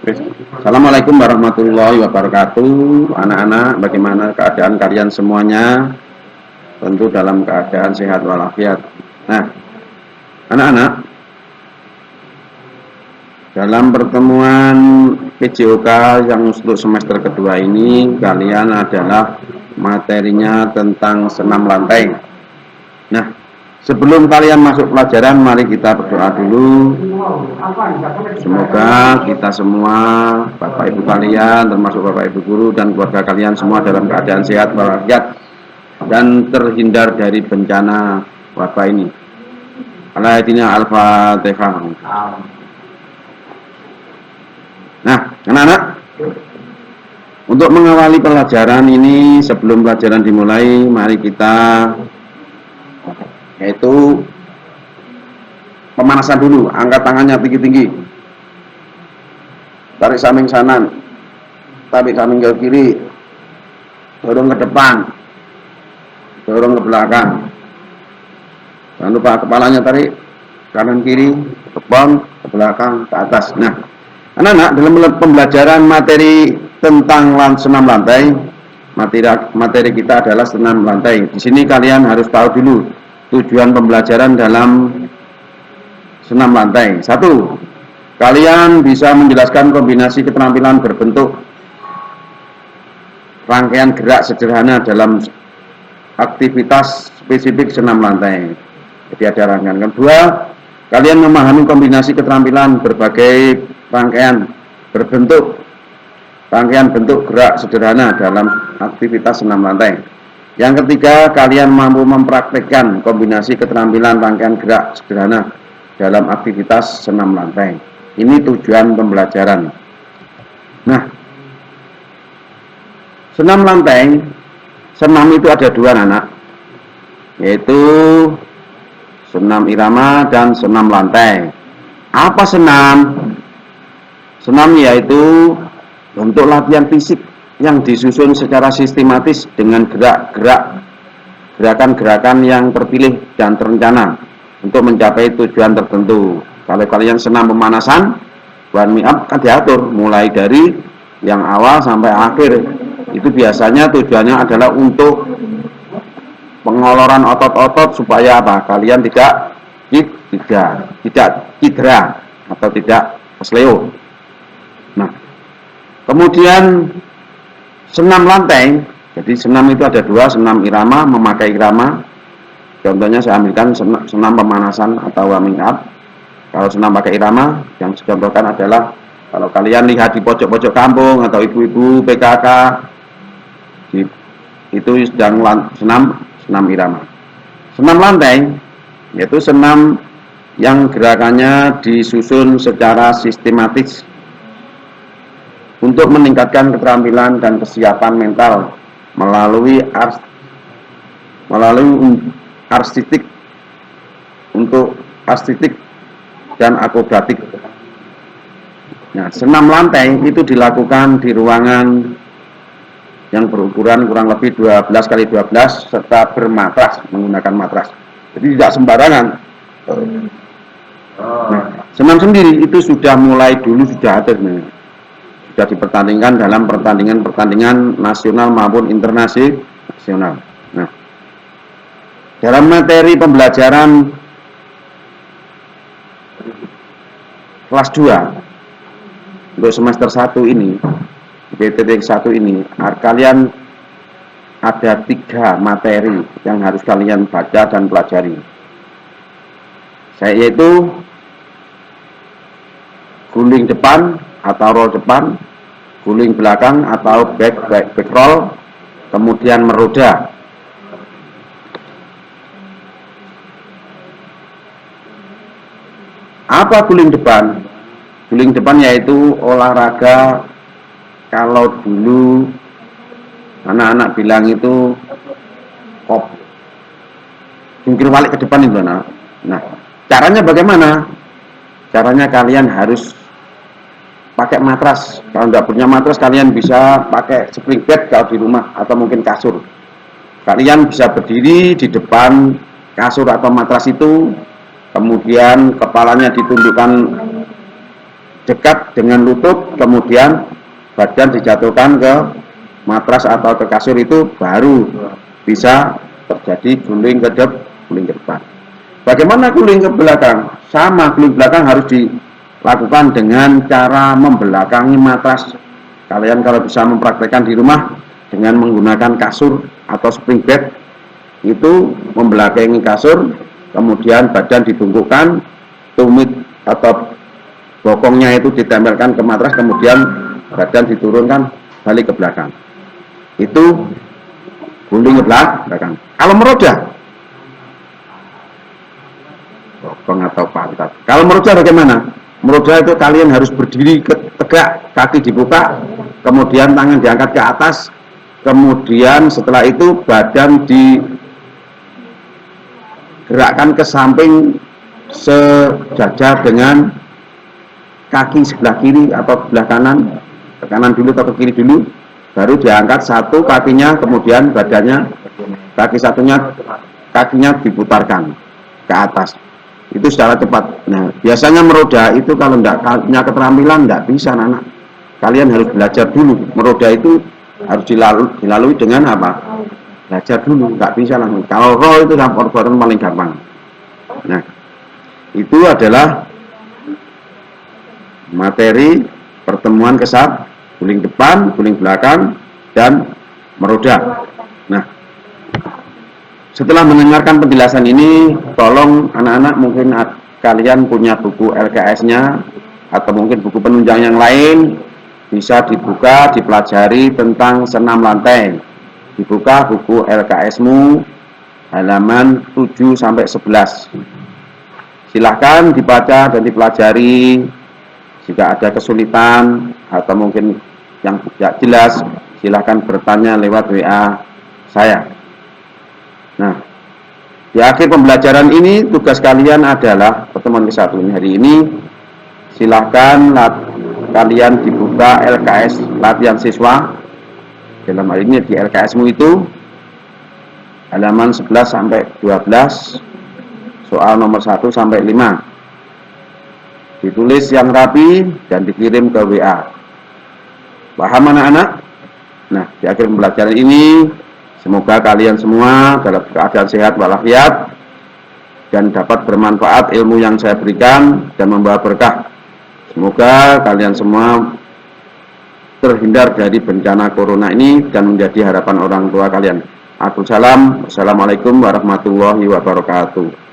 Assalamualaikum warahmatullahi wabarakatuh. Anak-anak, bagaimana keadaan kalian semuanya? Tentu dalam keadaan sehat walafiat. Nah, anak-anak, dalam pertemuan PJOK yang untuk semester kedua ini, kalian adalah materinya tentang senam lantai. Nah, sebelum kalian masuk pelajaran, mari kita berdoa dulu. Semoga kita semua, Bapak Ibu kalian, termasuk Bapak Ibu guru dan keluarga kalian semua dalam keadaan sehat walafiat dan terhindar dari bencana wabah ini. Al-Fatihah. Nah, anak-anak, untuk mengawali pelajaran ini, sebelum pelajaran dimulai, mari kita yaitu pemanasan dulu. Angkat tangannya tinggi-tinggi, tarik samping kanan, tarik samping ke kiri, dorong ke depan, dorong ke belakang. Jangan lupa kepalanya tarik kanan kiri, ke depan, ke belakang, ke atas. Nah, anak-anak, dalam pembelajaran materi tentang senam lantai, materi kita adalah senam lantai. Di sini kalian harus tahu dulu tujuan pembelajaran dalam senam lantai. 1. Kalian bisa menjelaskan kombinasi keterampilan berbentuk rangkaian gerak sederhana dalam aktivitas spesifik senam lantai. Jadi ada rangkaian. Kedua, kalian memahami kombinasi keterampilan berbagai rangkaian bentuk gerak sederhana dalam aktivitas senam lantai. Yang ketiga, kalian mampu mempraktikkan kombinasi keterampilan rangkaian gerak sederhana dalam aktivitas senam lantai. Ini tujuan pembelajaran. Nah, senam lantai, senam itu ada dua, anak, yaitu senam irama dan senam lantai. Apa senam? Senam yaitu bentuk latihan fisik yang disusun secara sistematis dengan gerakan-gerakan yang terpilih dan terencana untuk mencapai tujuan tertentu. Kalau kalian senam pemanasan, warming up kan diatur mulai dari yang awal sampai akhir. Itu biasanya tujuannya adalah untuk pengoloran otot-otot supaya apa? Kalian tidak cedera atau tidak kesleo. Nah, kemudian senam lantai. Jadi senam itu ada dua, senam irama, memakai irama. Contohnya saya ambilkan senam pemanasan atau warming up. Kalau senam pakai irama, yang saya contohkan adalah kalau kalian lihat di pojok-pojok kampung atau ibu-ibu PKK, itu sedang senam irama. Senam lantai yaitu senam yang gerakannya disusun secara sistematis untuk meningkatkan keterampilan dan kesiapan mental melalui artistik dan akrobatik. Nah, senam lantai itu dilakukan di ruangan yang berukuran kurang lebih 12x12 serta bermatras, menggunakan matras. Jadi tidak sembarangan. Nah, senam sendiri itu sudah mulai dulu sudah ada, sudah dipertandingkan dalam pertandingan nasional maupun internasional. Nah, dalam materi pembelajaran kelas 2 untuk semester 1 ini, PT1 ini, kalian ada 3 materi yang harus kalian baca dan pelajari, yaitu guling depan atau roll depan, guling belakang atau back roll, kemudian meroda. Apa guling depan? Guling depan yaitu olahraga, kalau dulu anak-anak bilang itu jungkir balik ke depan itu. Nah, caranya bagaimana? Caranya kalian harus pakai matras. Kalau tidak punya matras, kalian bisa pakai spring bed kalau di rumah atau mungkin kasur. Kalian bisa berdiri di depan kasur atau matras itu, kemudian kepalanya ditundukkan dekat dengan lutut, kemudian badan dijatuhkan ke matras atau ke kasur, itu baru bisa terjadi guling ke depan. Bagaimana guling ke belakang? Sama, guling belakang harus dilakukan dengan cara membelakangi matras. Kalian kalau bisa mempraktekkan di rumah dengan menggunakan kasur atau spring bed, itu membelakangi kasur, kemudian badan dibungkukkan, tumit atau bokongnya itu ditempelkan ke matras, kemudian badan diturunkan balik ke belakang. Itu guling ke belakang. Kalau meroja, bokong atau pantat. Kalau meroja bagaimana? Meroja itu kalian harus berdiri tegak, kaki dibuka, kemudian tangan diangkat ke atas, kemudian setelah itu badan digerakkan ke samping sejajar dengan kaki sebelah kiri atau sebelah kanan, ke kanan dulu atau ke kiri dulu, baru diangkat satu kakinya, kemudian badannya, kakinya diputarkan ke atas. Itu secara cepat. Nah, biasanya meroda itu kalau tidak punya keterampilan tidak bisa, anak. Kalian harus belajar dulu. Meroda itu harus dilalui dengan apa? Belajar dulu, nggak bisa langsung. Kalau roll itu baru paling gampang. Nah, itu adalah materi pertemuan kesat, guling depan, guling belakang, dan meroda. Nah, setelah mendengarkan penjelasan ini, tolong anak-anak mungkin kalian punya buku LKS-nya atau mungkin buku penunjang yang lain, bisa dibuka, dipelajari tentang senam lantai. Dibuka buku LKS-mu halaman 7-11. Silahkan dibaca dan dipelajari. Jika ada kesulitan atau mungkin yang tidak jelas, silahkan bertanya lewat WA saya. Nah, di akhir pembelajaran ini tugas kalian adalah pertemuan ke-1 hari ini. Silahkan kalian dibuka LKS latihan siswa. Dalam hal ini di LKS-mu itu halaman 11-12, soal nomor 1-5. Ditulis yang rapi dan dikirim ke WA. Paham anak-anak? Nah, di akhir pembelajaran ini semoga kalian semua dalam keadaan sehat walafiat dan dapat bermanfaat ilmu yang saya berikan dan membawa berkah. Semoga kalian semua terhindar dari bencana corona ini dan menjadi harapan orang tua kalian. Assalamualaikum warahmatullahi wabarakatuh.